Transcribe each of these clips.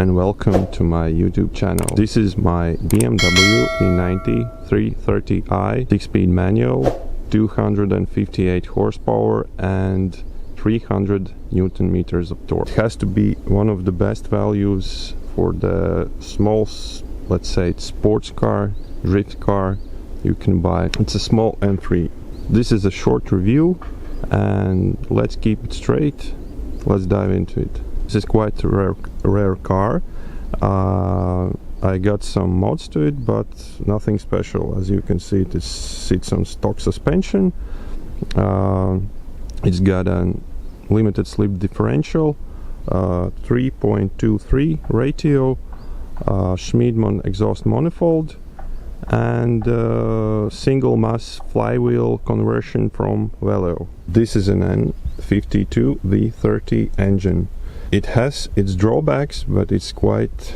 and welcome to my YouTube channel. This is my BMW e90 330i 6-speed manual, 258 horsepower and 300 Newton meters of torque. It has to be one of the best values for the small, let's say, sports car, drift car you can buy. It's a small M3. This is a short review and let's keep it straight. Let's dive into it. This is quite a rare car. I got some mods to it, but nothing special. As you can see, it sits on stock suspension. It's got a limited slip differential, 3.23 ratio, Schmidman exhaust manifold, and single mass flywheel conversion from Valeo. This is an N52 V30 engine. It has its drawbacks, but it's quite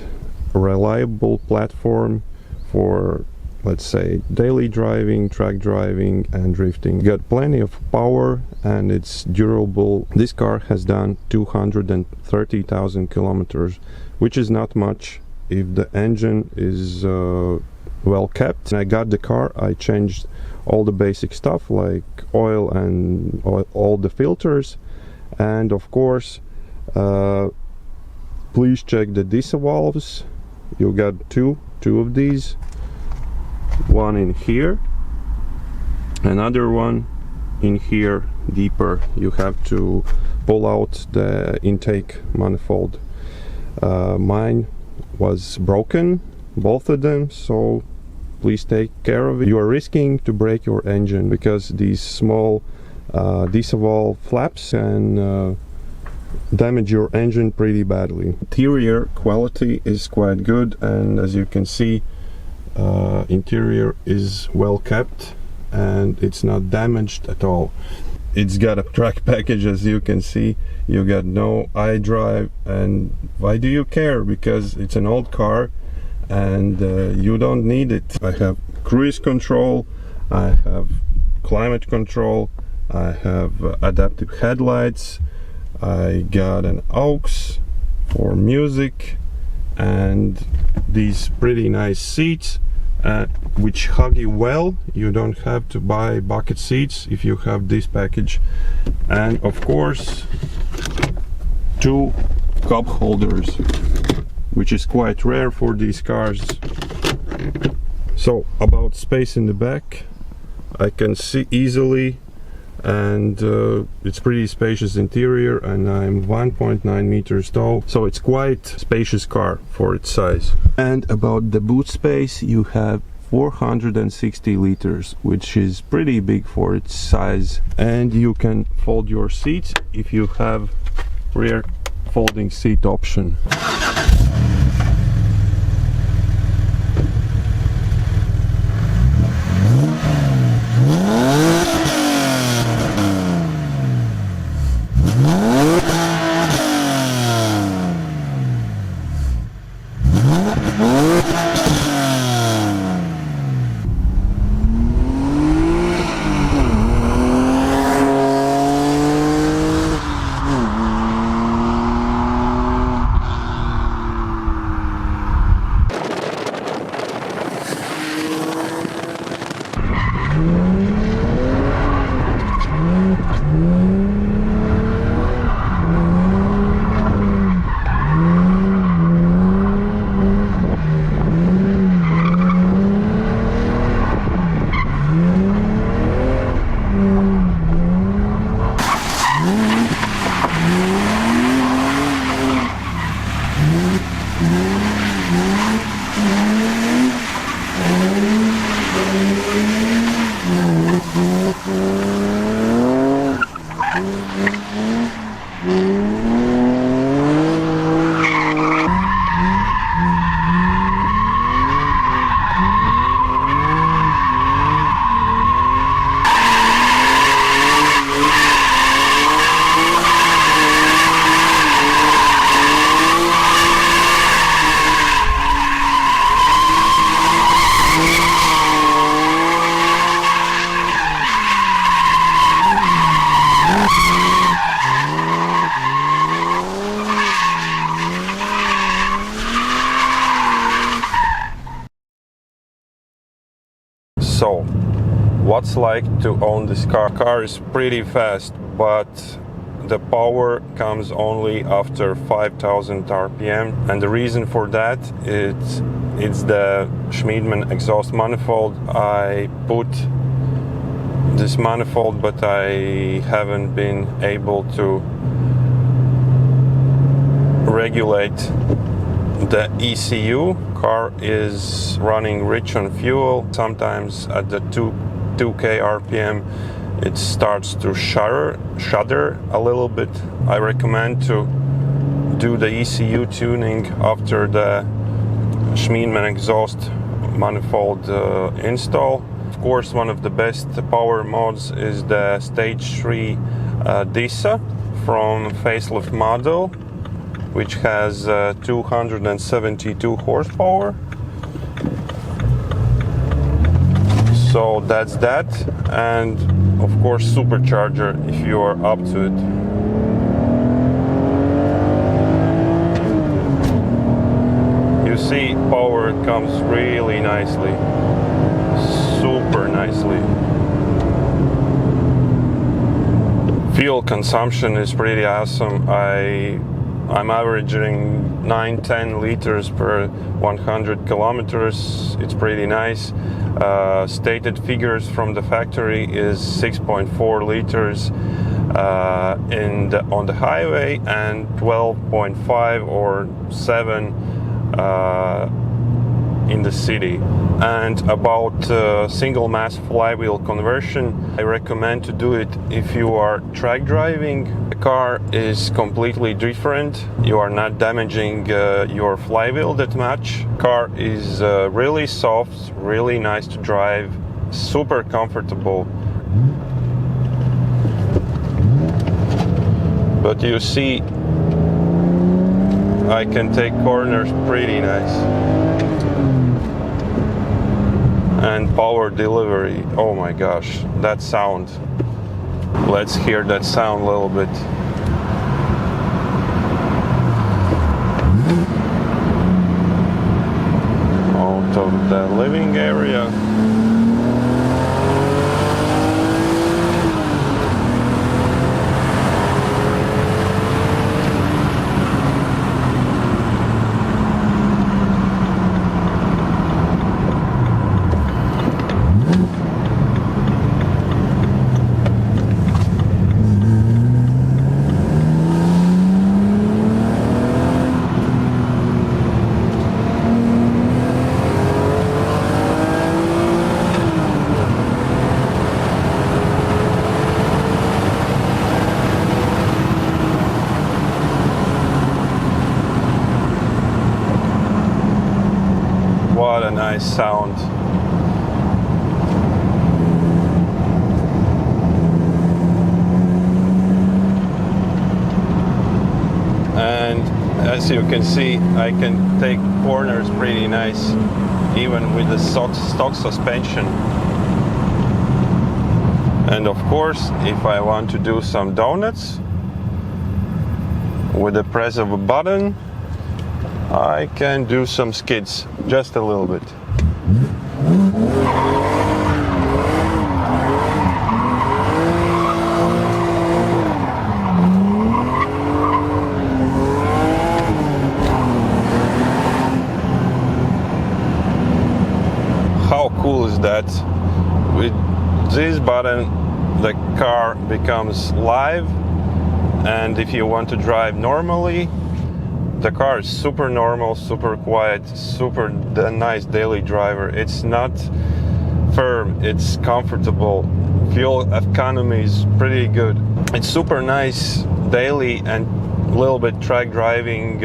a reliable platform for, let's say, daily driving, track driving and drifting. Got plenty of power and it's durable. This car has done 230,000 kilometers, which is not much if the engine is well kept. When I got the car, I changed all the basic stuff like oil and all the filters, and of course please check the diesel valves. You got two of these, one in here, another one in here deeper. You have to pull out the intake manifold. Mine was broken, both of them, so please take care of it. You are risking to break your engine because these small diesel valve flaps can damage your engine pretty badly. Interior quality is quite good, and as you can see, interior is well kept and it's not damaged at all. It's got a track package, as you can see. You got no iDrive, and why do you care? Because it's an old car and you don't need it. I have cruise control, I have climate control, I have adaptive headlights, I got an aux for music, and these pretty nice seats which hug you well. You don't have to buy bucket seats if you have this package. And of course, two cup holders, which is quite rare for these cars. So about space in the back, I can see easily, and it's pretty spacious interior, and I'm 1.9 meters tall, so it's quite spacious car for its size. And about the boot space, you have 460 liters, which is pretty big for its size, and you can fold your seats if you have rear folding seat option. What's like to own this car? Car is pretty fast, but the power comes only after 5,000 RPM, and the reason for that it's the Schmiedman exhaust manifold. I put this manifold, but I haven't been able to regulate the ECU. Car is running rich on fuel. Sometimes at the 2k RPM it starts to shudder a little bit. I recommend to do the ECU tuning after the Schmiedman exhaust manifold install. Of course, one of the best power mods is the Stage 3 DISA from facelift model, which has 272 horsepower. So that's that, and of course supercharger if you are up to it. You see, power comes really nicely, super nicely. Fuel consumption is pretty awesome. I'm averaging 9-10 liters per 100 kilometers. It's pretty nice. Stated figures from the factory is 6.4 liters on the highway and 12.5 or 7 in the city. And about single mass flywheel conversion, I recommend to do it if you are track driving. The car is completely different. You are not damaging your flywheel that much. Car is really soft, really nice to drive, super comfortable. But you see, I can take corners pretty nice. And power delivery, oh my gosh, that sound. Let's hear that sound a little bit. Out of the living area. What a nice sound. And as you can see, I can take corners pretty nice, even with the stock suspension. And of course, if I want to do some donuts, with the press of a button, I can do some skids, just a little bit. How cool is that? With this button, the car becomes live, and if you want to drive normally, the car is super normal, super quiet, super nice daily driver. It's not firm, it's comfortable. Fuel economy is pretty good. It's super nice daily and a little bit track driving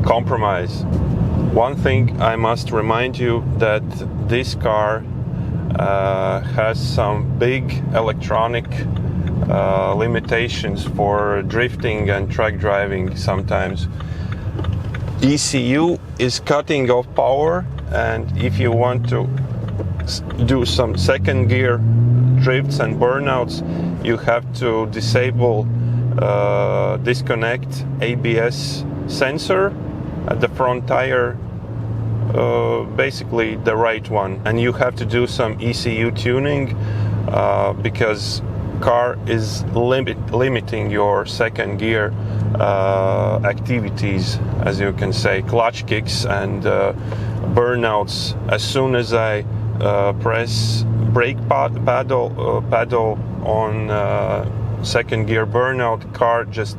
compromise. One thing I must remind you that this car has some big electronic limitations for drifting and track driving sometimes. ECU is cutting off power, and if you want to do some second gear drifts and burnouts, you have to disconnect ABS sensor at the front tire basically the right one, and you have to do some ECU tuning because car is limiting your second gear activities, as you can say, clutch kicks and burnouts. As soon as I press brake paddle on second gear burnout, car just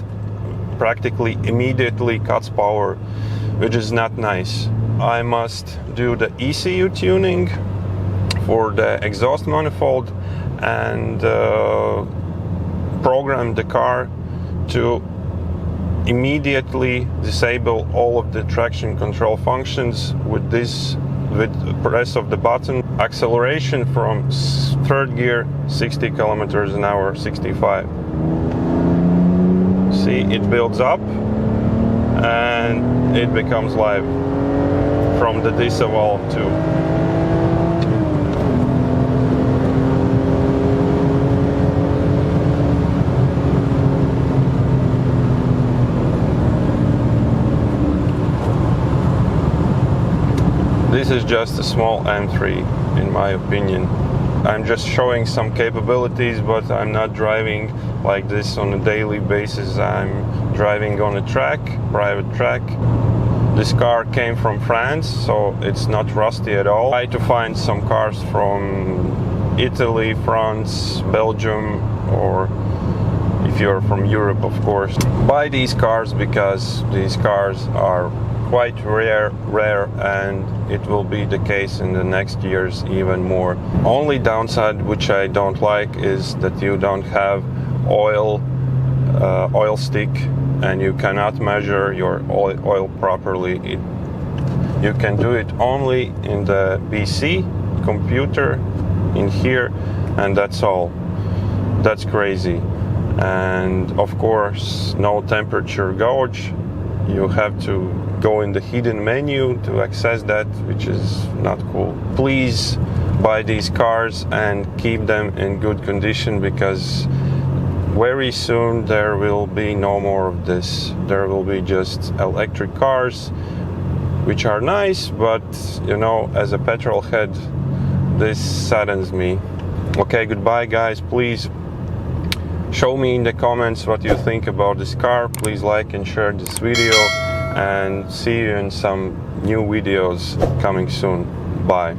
practically immediately cuts power, which is not nice. I must do the ECU tuning for the exhaust manifold and program the car to immediately disable all of the traction control functions with press of the button. Acceleration from third gear 60 kilometers an hour, 65. See, it builds up and it becomes live from the disavolt too. This is just a small M3 in my opinion. I'm just showing some capabilities, but I'm not driving like this on a daily basis. I'm driving on a track, private track. This car came from France, so it's not rusty at all. I try to find some cars from Italy, France, Belgium, or if you're from Europe, of course. Buy these cars because these cars are quite rare, and it will be the case in the next years even more. Only downside which I don't like is that you don't have oil stick, and you cannot measure your oil properly. You can do it only in the BC computer in here, and that's all. That's crazy. And of course, no temperature gauge. You have to go in the hidden menu to access that, which is not cool. Please buy these cars and keep them in good condition, because very soon there will be no more of this. There will be just electric cars, which are nice, but you know, as a petrol head, this saddens me. Okay, goodbye guys. Please show me in the comments what you think about this car. Please like and share this video, and see you in some new videos coming soon. Bye.